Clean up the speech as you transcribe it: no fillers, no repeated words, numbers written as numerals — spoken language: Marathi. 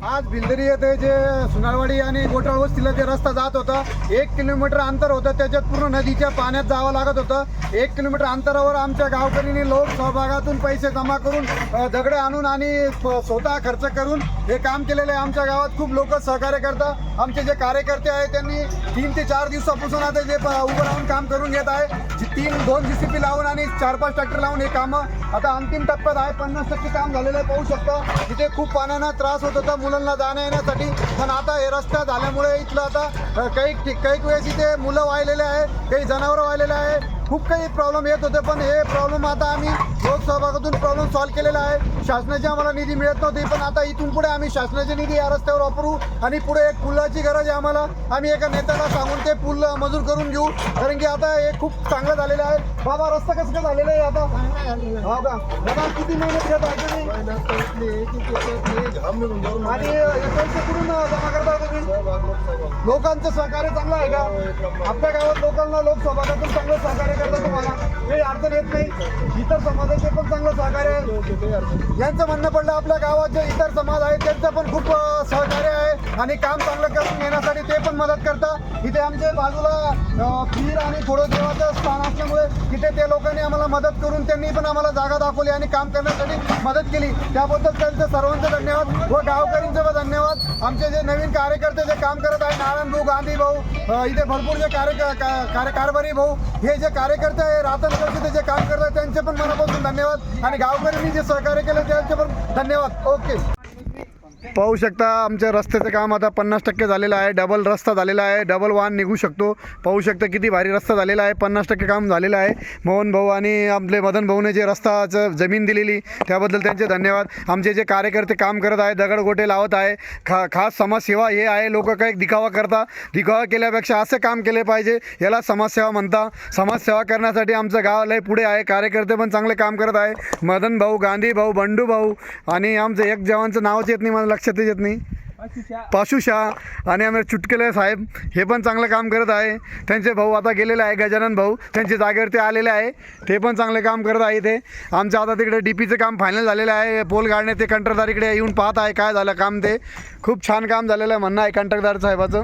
आज भिलदरी येथे जे सुनारवाडी आणि गोटाळ वस्तीला जे रस्ता जात होता 1 किलोमीटर अंतर होतं, त्याच्यात पूर्ण नदीच्या पाण्यात जावं लागत होतं। 1 किलोमीटर अंतरावर आमच्या गावकऱ्यांनी लोक सहभागातून पैसे जमा करून दगडे आणून आणि स्वतः खर्च करून हे काम केलेले आहे। आमच्या गावात खूप लोक सहकार्य करतात। आमचे जे कार्यकर्ते आहेत त्यांनी 3 ते 4 दिवसापासून आता जे उभं राहून काम करून घेत आहे। 2 JCB लावून आणि 4-5 ट्रॅक्टर लावून हे कामं आता अंतिम टप्प्यात आहे। 50% काम झालेलं आहे। पाहू शकता तिथे खूप पाण्याचा त्रास होत होता मुलांना जाण्या येण्यासाठी, पण आता हे रस्ता झाल्यामुळे इथलं आता काही वेळेस इथे मुलं वाहिलेले आहे, काही जनावरं वाहिलेले आहे, खूप काही प्रॉब्लेम येत होते, पण हे प्रॉब्लेम आता आम्ही लोकसहभागातून प्रॉब्लेम सॉल्व्ह केलेला आहे। शासनाची आम्हाला निधी मिळत नव्हती, पण आता इथून पुढे आम्ही शासनाची निधी या रस्त्यावर वापरू आणि पुढे एक पुलाची गरज आहे आम्हाला। आम्ही एका नेत्याला सांगून ते पूल मंजूर करून घेऊ, कारण की आता हे खूप चांगलं झालेलं आहे। बाबा रस्ता कसं काय झालेलं आहे आता? हो का बाबा, किती मेहनत घेत आहे तुम्ही आणि पैसे कुठून जमा करता तुम्ही? लोकांचं सहकार्य चांगलं आहे का? आपल्या गावात लोकांना लोकसहभागातून चांगलं सहकार्य करतात, तुम्हाला काही अडचण येत नाही? इतर समाजाचे पण चांगलं सहकार्य आहे। यांचं म्हणणं पडलं आपल्या गावात जे इतर समाज आहेत त्यांचं पण खूप सहकार्य आहे आणि काम चांगलं करून घेण्यासाठी ते पण मदत करतात। इथे आमच्या बाजूला खीर आणि थोडं देवाचं स्थान असल्यामुळे तिथे ते लोकांनी आम्हाला मदत करून त्यांनी पण आम्हाला जागा दाखवली आणि काम करण्यासाठी मदत केली, त्याबद्दल त्यांचं सर्वांचं धन्यवाद व गावकऱ्यांचं पण धन्यवाद। आमचे जे नवीन कार्यकर्ते जे काम करत आहे, नारायण भाऊ, गांधी भाऊ, इथे भरपूर जे कारभारी भाऊ, हे जे कार्यकर्ते आहे रातन जोशी जे काम करतात त्यांचे पण मनापासून धन्यवाद आणि गावकऱ्यांनी जे सहकार्य केलं त्यांचे पण धन्यवाद। ओके, पाहू शकता आमच्या रस्त्याचं काम आता 50% झालेलं आहे। डबल रस्ता झालेला आहे, डबल वाहन निघू शकतो। पाहू शकता किती भारी रस्ता झालेला आहे। 50% काम झालेलं आहे। मोहन भाऊ आणि आपले मदन भाऊने जे रस्ताचं जमीन दिलेली त्याबद्दल त्यांचे धन्यवाद। आमचे जे कार्यकर्ते काम करत आहे, दगडगोटे लावत आहे, खास समाजसेवा हे आहे। लोक काही दिखावा करतात, दिखावा केल्यापेक्षा असे काम केले पाहिजे, याला समाजसेवा म्हणता। समाजसेवा करण्यासाठी आमचं गाव लय पुढे आहे, कार्यकर्ते पण चांगले काम करत आहे। मदन भाऊ, गांधी भाऊ, बंडू भाऊ आणि आमचं एक जवानचं नावच येत नाही, मला लक्षात येत नाही, पाशुशाह आणि आम्ही चुटकेले साहेब हे पण चांगलं काम करत आहे। त्यांचे भाऊ आता गेलेले आहे, गजानन भाऊ त्यांच्या जागेवरती आलेले आहे, ते पण चांगले काम करत आहे। ते आमचं आता तिकडे DPचं काम फायनल झालेलं आहे, पोल गाडणे ते कंत्राटदार इकडे येऊन पाहत आहे काय झालं काम, ते खूप छान काम झालेलं आहे म्हणणं आहे कंत्राटदार साहेबाचं।